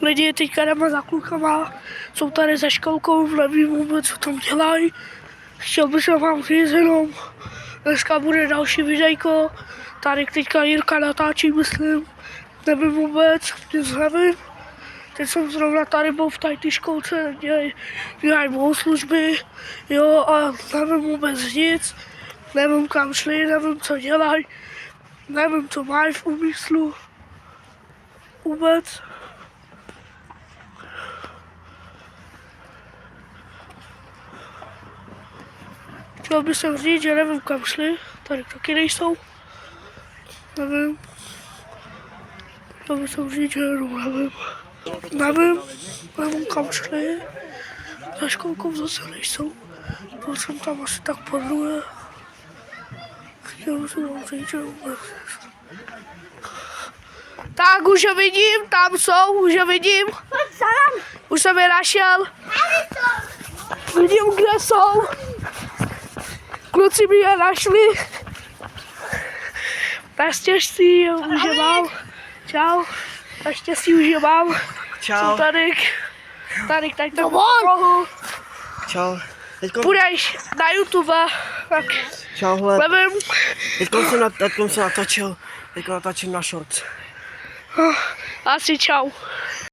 lidi teďka jdeme za klukama, jsou tady ze školkou, nevím vůbec, co tam dělají. Chtěl bych vám říct jenom, dneska bude další videjko, tady teďka Jirka natáčí, myslím, nevím vůbec, nic nevím. Teď jsem zrovna tady byl v té školce, dělají bohoslužby, jo, a nevím vůbec nic, nevím kam šli, nevím co dělají, nevím co mají v úmyslu, vůbec. Chtěl bych sem říct, že nevím kam šli, tady taky nejsou, nevím. Chtěl bych sem říct, že nevím kam šli, za školkou zase nejsou, byl jsem tam asi tak po druhé. Chtěl bych vám říct, že vůbec. Tak už je vidím, tam jsou, už je vidím. Už jsem je našel. Vidím, kde jsou. Kluci mi je našli. Naštěstí už je mám. Čau. Naštěstí už je mám. Čau. Jsou tady, tak to mohu. Čau. Půjdeš na YouTube, tak Čau, hele. nevím. Teďkom jsem natočil na shorts. Asi čau.